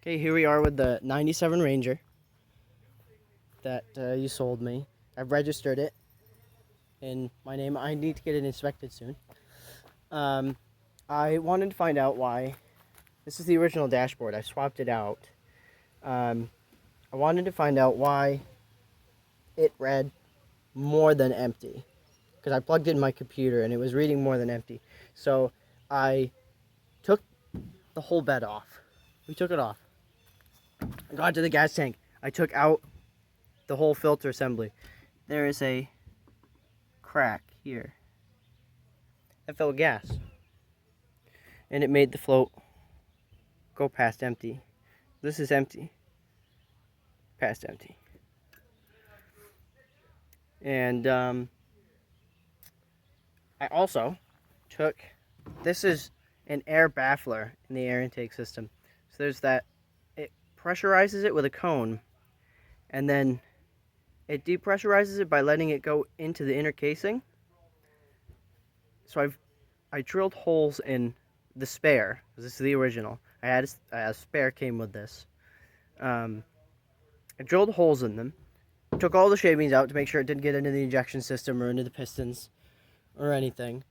Okay, here we are with the 97 Ranger that you sold me. I've registered it in my name. I need to get it inspected soon. I wanted to find out why. This is the original dashboard. I swapped it out. I wanted to find out why it read more than empty. Because I plugged in my computer and it was reading more than empty. So I took the whole bed off. We took it off. I got to the gas tank. I took out the whole filter assembly. There is a crack here. That filled gas. And it made the float go past empty. This is empty. Past empty. And I also took, this is an air baffler in the air intake system. So there's that, it pressurizes it with a cone, and then it depressurizes it by letting it go into the inner casing. So I drilled holes in the spare, because this is the original. I had a spare came with this. I drilled holes in them, took all the shavings out to make sure it didn't get into the injection system or into the pistons or anything.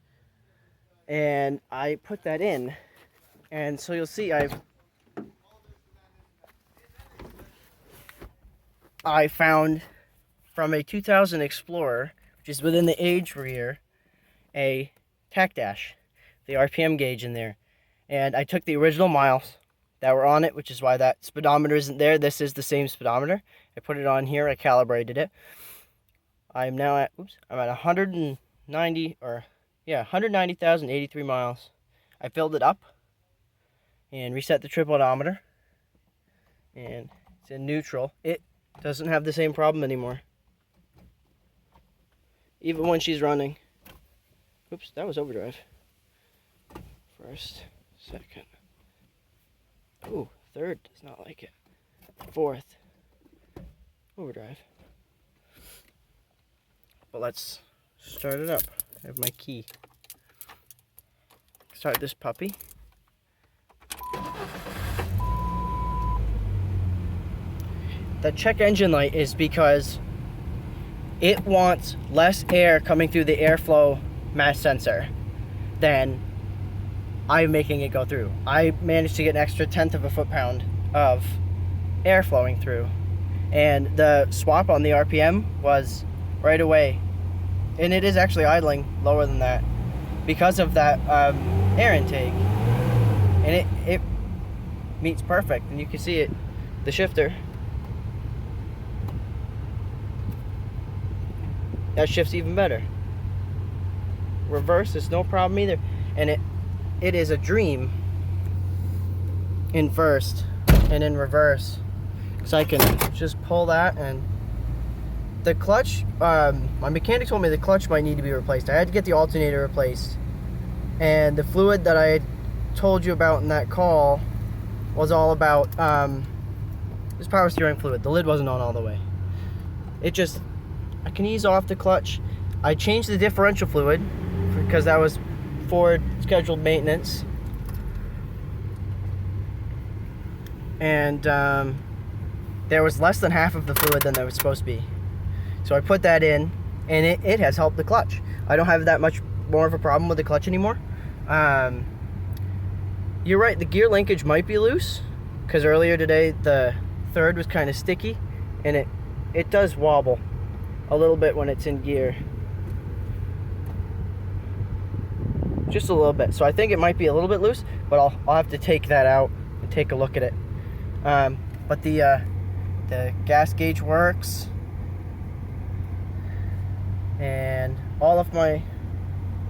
And I put that in, and so you'll see I found from a 2000 Explorer, which is within the age rear, a tack dash, the RPM gauge in there. And I took the original miles that were on it, which is why that speedometer isn't there. This is the same speedometer. I put it on here, I calibrated it. I'm now at, I'm at 190,083 miles. I filled it up and reset the trip odometer, and it's in neutral. It doesn't have the same problem anymore, even when she's running. Oops, that was overdrive. First, second. Ooh, third does not like it. Fourth, overdrive. But let's start it up. I have my key. Start this puppy. The check engine light is because it wants less air coming through the airflow mass sensor than I'm making it go through. I managed to get an extra 1/10 of a foot-pound of air flowing through. And the swap on the RPM was right away. And it is actually idling lower than that because of that air intake. And it meets perfect. And you can see it, the shifter. That shifts even better. Reverse is no problem either. And it is a dream in first and in reverse. So I can just pull that, and the clutch, my mechanic told me the clutch might need to be replaced. I had to get the alternator replaced. And the fluid that I had told you about in that call was all about this power steering fluid. The lid wasn't on all the way. I can ease off the clutch. I changed the differential fluid because that was for scheduled maintenance. And there was less than half of the fluid than there was supposed to be. So I put that in, and it has helped the clutch. I don't have that much more of a problem with the clutch anymore. You're right, the gear linkage might be loose, because earlier today the third was kind of sticky, and it does wobble a little bit when it's in gear. Just a little bit. So I think it might be a little bit loose, but I'll have to take that out and take a look at it. But the gas gauge works, and all of my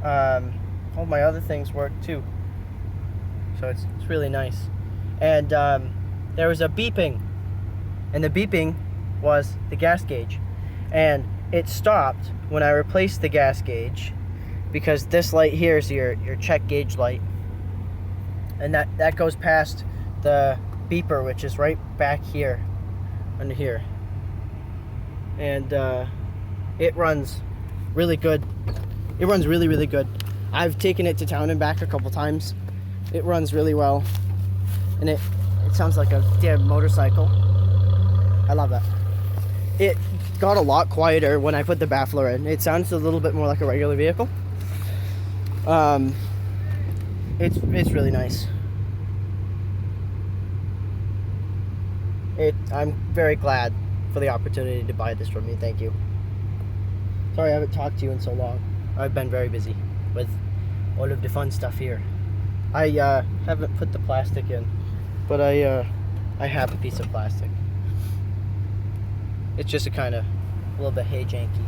other things work too. So it's really nice. And there was a beeping, and the beeping was the gas gauge, and it stopped when I replaced the gas gauge, because this light here is your check gauge light, and that goes past the beeper, which is right back here under here. And it runs really good. It runs really good. I've taken it to town and back a couple times. It runs really well, and it It sounds like a damn motorcycle. I love that. It got a lot quieter when I put the baffler in. It sounds a little bit more like a regular vehicle. It's really nice. I'm very glad for the opportunity to buy this from you. Thank you. Sorry I haven't talked to you in so long. I've been very busy with all of the fun stuff here. I haven't put the plastic in, but I have a piece of plastic. It's just a little bit hey janky.